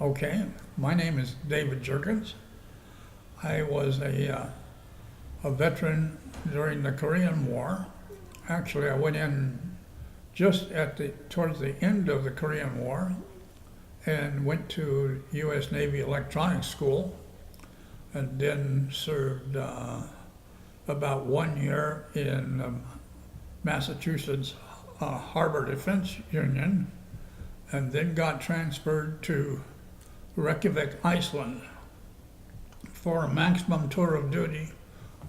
Okay, my name is David Jerkins. I was a veteran during the Korean War. Actually, I went in just towards the end of the Korean War and went to U.S. Navy Electronics School and then served about 1 year in Massachusetts Harbor Defense Union and then got transferred to Reykjavik, Iceland for a maximum tour of duty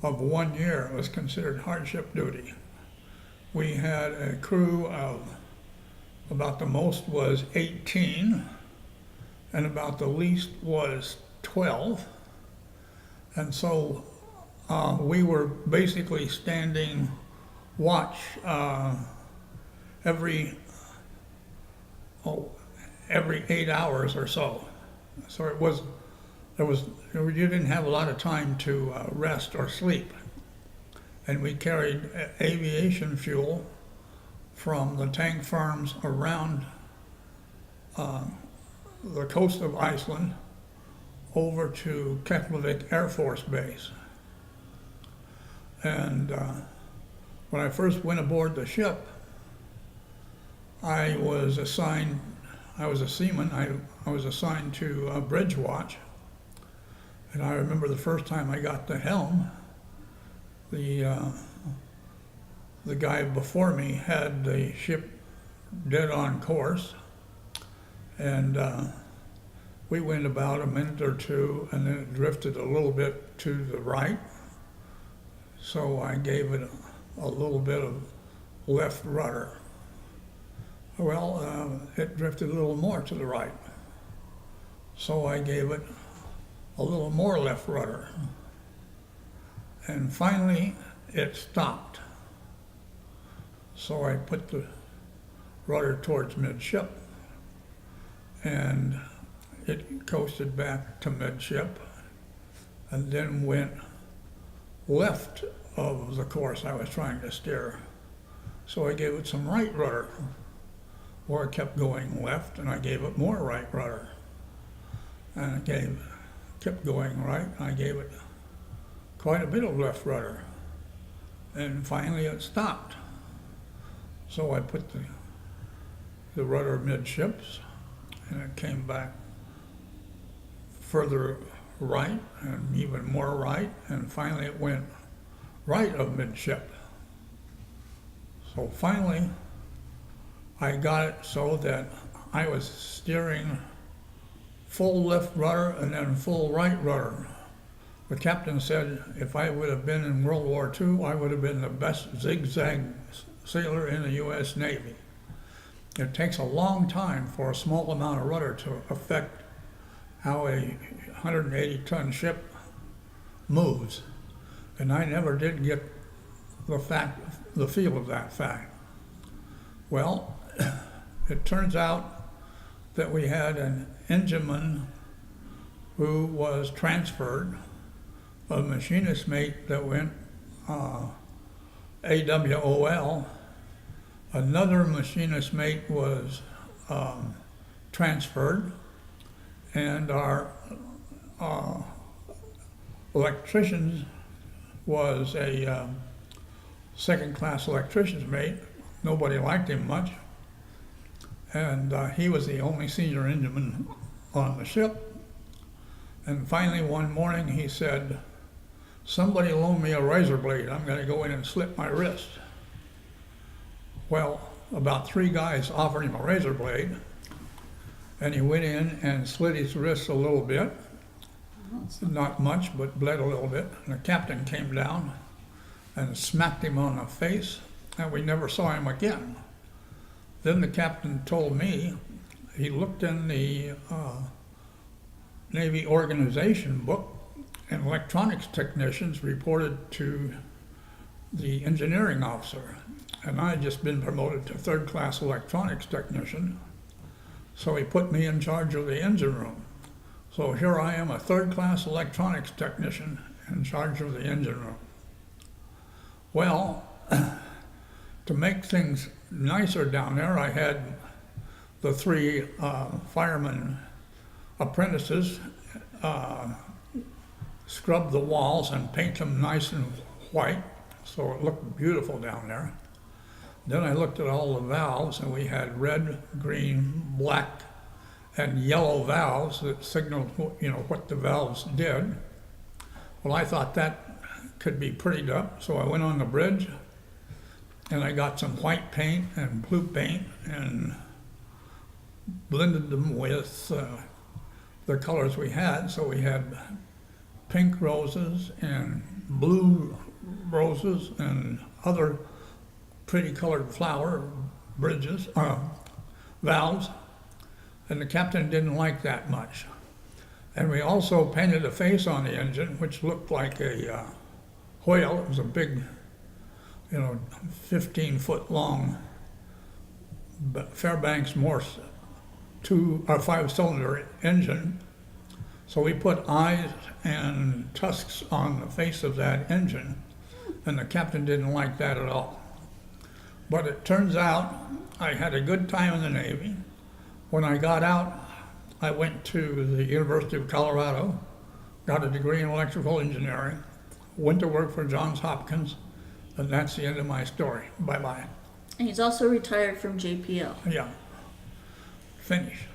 of 1 year. It was considered hardship duty. We had a crew of about the most was 18 and about the least was 12. And so we were basically standing watch every every 8 hours or so. So you didn't have a lot of time to rest or sleep. And we carried aviation fuel from the tank farms around the coast of Iceland over to Keflavik Air Force Base. And when I first went aboard the ship, I was a seaman. I was assigned to bridge watch. And I remember the first time I got the helm, the guy before me had the ship dead on course, and we went about a minute or two, and then it drifted a little bit to the right. So I gave it a little bit of left rudder. Well, it drifted a little more to the right. So I gave it a little more left rudder. And finally, it stopped. So I put the rudder towards midship, and it coasted back to midship, and then went left of the course I was trying to steer. So I gave it some right rudder, or it kept going left, and I gave it more right rudder. And it kept going right, and I gave it quite a bit of left rudder. And finally it stopped. So I put the rudder midships, and it came back further right and even more right, and finally it went right of midship. So finally I got it so that I was steering full left rudder and then full right rudder. The captain said if I would have been in World War II, I would have been the best zigzag sailor in the U.S. Navy. It takes a long time for a small amount of rudder to affect how a 180-ton ship moves. And I never did get the feel of that fact. Well, it turns out that we had an engineman who was transferred, a machinist mate that went AWOL. Another machinist mate was transferred, and our electrician was a second-class electrician's mate. Nobody liked him much, and he was the only senior engineman on the ship. And finally one morning he said, "Somebody loan me a razor blade. I'm going to go in and slit my wrist." Well, about 3 guys offered him a razor blade, and he went in and slit his wrist a little bit. Not much, but bled a little bit. And the captain came down and smacked him on the face, and we never saw him again. Then the captain told me he looked in the Navy organization book, and electronics technicians reported to the engineering officer, and I had just been promoted to third-class electronics technician, so he put me in charge of the engine room. So here I am, a third-class electronics technician in charge of the engine room. Well, to make things nicer down there, I had the 3 firemen apprentices scrub the walls and paint them nice and white, so it looked beautiful down there. Then I looked at all the valves, and we had red, green, black, and yellow valves that signaled, what the valves did. Well, I thought that could be prettied up, so I went on the bridge, and I got some white paint and blue paint and blended them with the colors we had. So we had pink roses and blue roses and other pretty colored flower valves, and the captain didn't like that much. And we also painted a face on the engine, which looked like a whale. It was a big, 15-foot long Fairbanks Morse 5-cylinder engine. So we put eyes and tusks on the face of that engine, and the captain didn't like that at all. But it turns out I had a good time in the Navy. When I got out, I went to the University of Colorado, got a degree in electrical engineering, went to work for Johns Hopkins, and that's the end of my story. Bye-bye. And he's also retired from JPL. Yeah. Finish.